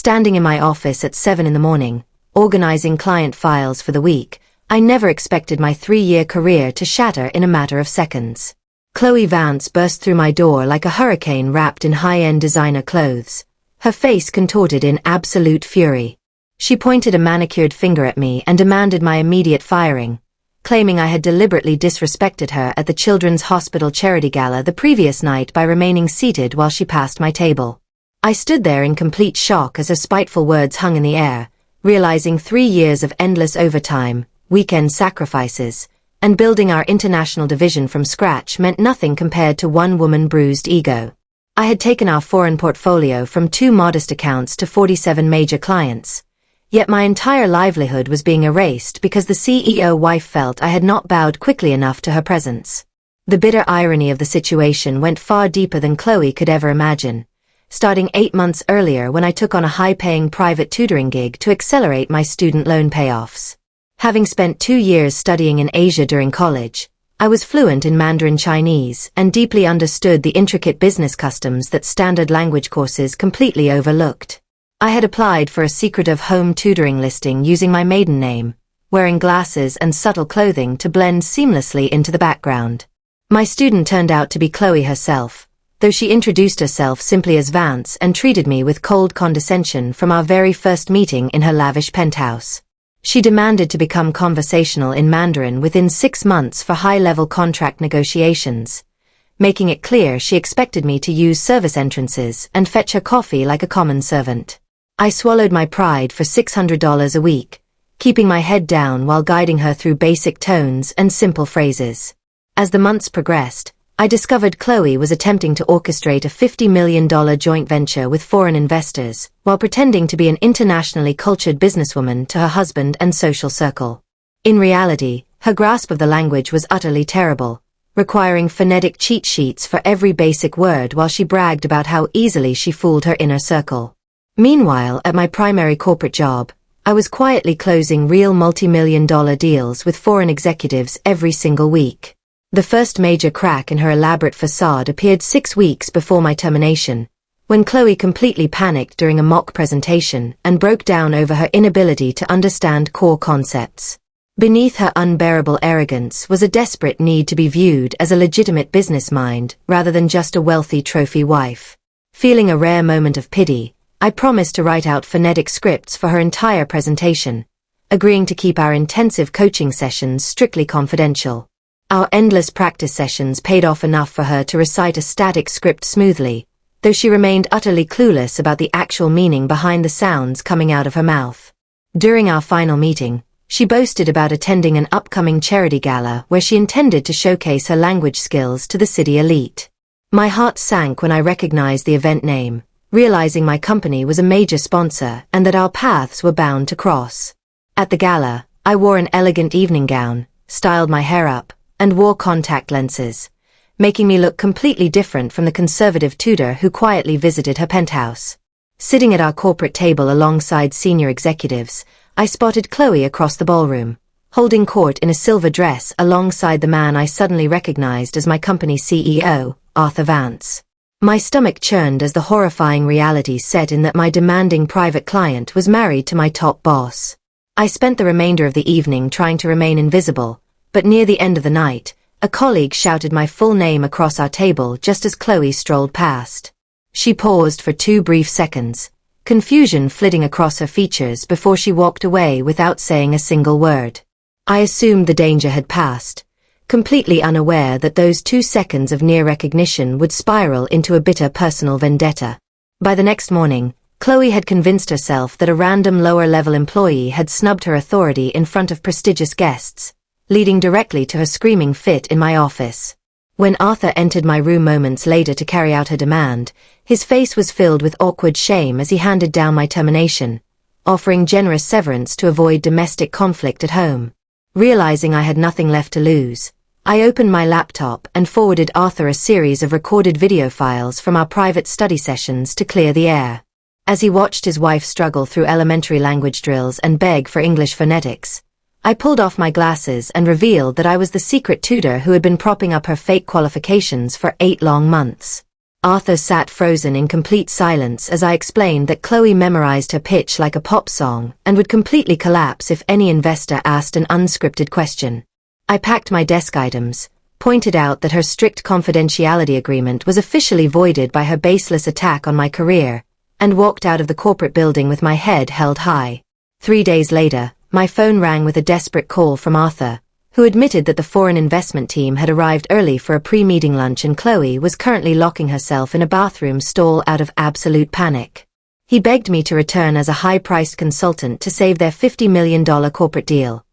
Standing in my office at 7 in the morning, organizing client files for the week, I never expected my 3-year career to shatter in a matter of seconds. Chloe Vance burst through my door like a hurricane wrapped in high-end designer clothes, her face contorted in absolute fury. She pointed a manicured finger at me and demanded my immediate firing, claiming I had deliberately disrespected her at the Children's Hospital charity gala the previous night by remaining seated while she passed my table. I stood there in complete shock as her spiteful words hung in the air, realizing 3 years of endless overtime, weekend sacrifices, and building our international division from scratch meant nothing compared to one woman's bruised ego. I had taken our foreign portfolio from 2 modest accounts to 47 major clients. Yet my entire livelihood was being erased because the CEO wife felt I had not bowed quickly enough to her presence. The bitter irony of the situation went far deeper than Chloe could ever imagine, starting 8 months earlier when I took on a high-paying private tutoring gig to accelerate my student loan payoffs. Having spent 2 years studying in Asia during college, I was fluent in Mandarin Chinese and deeply understood the intricate business customs that standard language courses completely overlooked. I had applied for a secretive home tutoring listing using my maiden name, wearing glasses and subtle clothing to blend seamlessly into the background. My student turned out to be Chloe herself, though she introduced herself simply as Vance and treated me with cold condescension from our very first meeting in her lavish penthouse. She demanded to become conversational in Mandarin within 6 months for high-level contract negotiations, making it clear she expected me to use service entrances and fetch her coffee like a common servant. I swallowed my pride for $600 a week, keeping my head down while guiding her through basic tones and simple phrases. As the months progressed, I discovered Chloe was attempting to orchestrate a $50 million joint venture with foreign investors, while pretending to be an internationally cultured businesswoman to her husband and social circle. In reality, her grasp of the language was utterly terrible, requiring phonetic cheat sheets for every basic word while she bragged about how easily she fooled her inner circle. Meanwhile, at my primary corporate job, I was quietly closing real multi-million-dollar deals with foreign executives every single week. The first major crack in her elaborate facade appeared 6 weeks before my termination, when Chloe completely panicked during a mock presentation and broke down over her inability to understand core concepts. Beneath her unbearable arrogance was a desperate need to be viewed as a legitimate business mind rather than just a wealthy trophy wife. Feeling a rare moment of pity, I promised to write out phonetic scripts for her entire presentation, agreeing to keep our intensive coaching sessions strictly confidential. Our endless practice sessions paid off enough for her to recite a static script smoothly, though she remained utterly clueless about the actual meaning behind the sounds coming out of her mouth. During our final meeting, she boasted about attending an upcoming charity gala where she intended to showcase her language skills to the city elite. My heart sank when I recognized the event name, realizing my company was a major sponsor and that our paths were bound to cross. At the gala, I wore an elegant evening gown, styled my hair up, and wore contact lenses, making me look completely different from the conservative tutor who quietly visited her penthouse. Sitting at our corporate table alongside senior executives, I spotted Chloe across the ballroom, holding court in a silver dress alongside the man I suddenly recognized as my company's CEO, Arthur Vance. My stomach churned as the horrifying reality set in that my demanding private client was married to my top boss. I spent the remainder of the evening trying to remain invisible, but near the end of the night, a colleague shouted my full name across our table just as Chloe strolled past. She paused for 2 brief seconds, confusion flitting across her features before she walked away without saying a single word. I assumed the danger had passed, completely unaware that those 2 seconds of near recognition would spiral into a bitter personal vendetta. By the next morning, Chloe had convinced herself that a random lower-level employee had snubbed her authority in front of prestigious guests, leading directly to her screaming fit in my office. When Arthur entered my room moments later to carry out her demand, his face was filled with awkward shame as he handed down my termination, offering generous severance to avoid domestic conflict at home. Realizing I had nothing left to lose, I opened my laptop and forwarded Arthur a series of recorded video files from our private study sessions to clear the air. As he watched his wife struggle through elementary language drills and beg for English phonetics, I pulled off my glasses and revealed that I was the secret tutor who had been propping up her fake qualifications for 8 long months. Arthur sat frozen in complete silence as I explained that Chloe memorized her pitch like a pop song and would completely collapse if any investor asked an unscripted question. I packed my desk items, pointed out that her strict confidentiality agreement was officially voided by her baseless attack on my career, and walked out of the corporate building with my head held high. 3 days later, my phone rang with a desperate call from Arthur, who admitted that the foreign investment team had arrived early for a pre-meeting lunch and Chloe was currently locking herself in a bathroom stall out of absolute panic. He begged me to return as a high-priced consultant to save their $50 million corporate deal,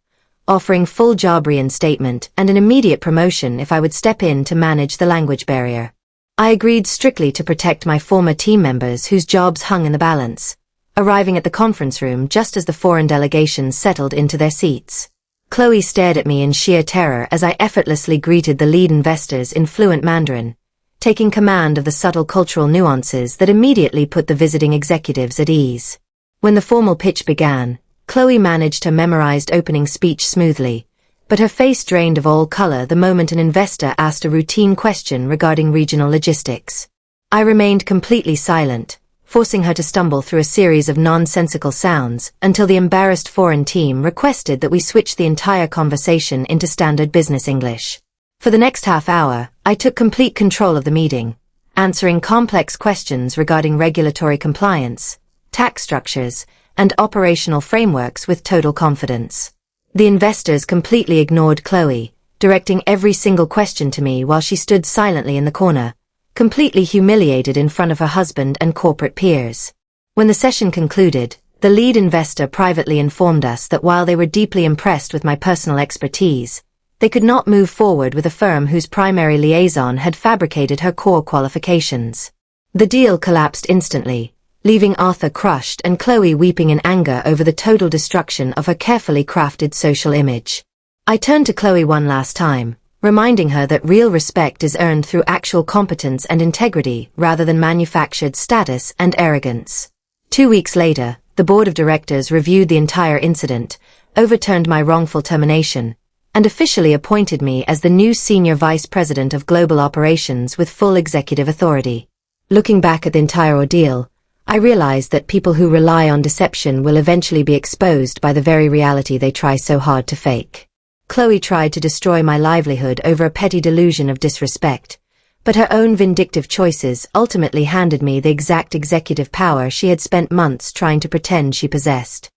offering full job reinstatement and an immediate promotion if I would step in to manage the language barrier. I agreed strictly to protect my former team members whose jobs hung in the balance, arriving at the conference room just as the foreign delegation settled into their seats. Chloe stared at me in sheer terror as I effortlessly greeted the lead investors in fluent Mandarin, taking command of the subtle cultural nuances that immediately put the visiting executives at ease. When the formal pitch began, Chloe managed her memorized opening speech smoothly, but her face drained of all color the moment an investor asked a routine question regarding regional logistics. I remained completely silent, forcing her to stumble through a series of nonsensical sounds until the embarrassed foreign team requested that we switch the entire conversation into standard business English. For the next half hour, I took complete control of the meeting, answering complex questions regarding regulatory compliance, tax structures, and operational frameworks with total confidence. The investors completely ignored Chloe, directing every single question to me while she stood silently in the corner, completely humiliated in front of her husband and corporate peers. When the session concluded, the lead investor privately informed us that while they were deeply impressed with my personal expertise, they could not move forward with a firm whose primary liaison had fabricated her core qualifications. The deal collapsed instantly, leaving Arthur crushed and Chloe weeping in anger over the total destruction of her carefully crafted social image. I turned to Chloe one last time, reminding her that real respect is earned through actual competence and integrity rather than manufactured status and arrogance. 2 weeks later, the board of directors reviewed the entire incident, overturned my wrongful termination, and officially appointed me as the new senior vice president of global operations with full executive authority. Looking back at the entire ordeal, I realized that people who rely on deception will eventually be exposed by the very reality they try so hard to fake. Chloe tried to destroy my livelihood over a petty delusion of disrespect, but her own vindictive choices ultimately handed me the exact executive power she had spent months trying to pretend she possessed.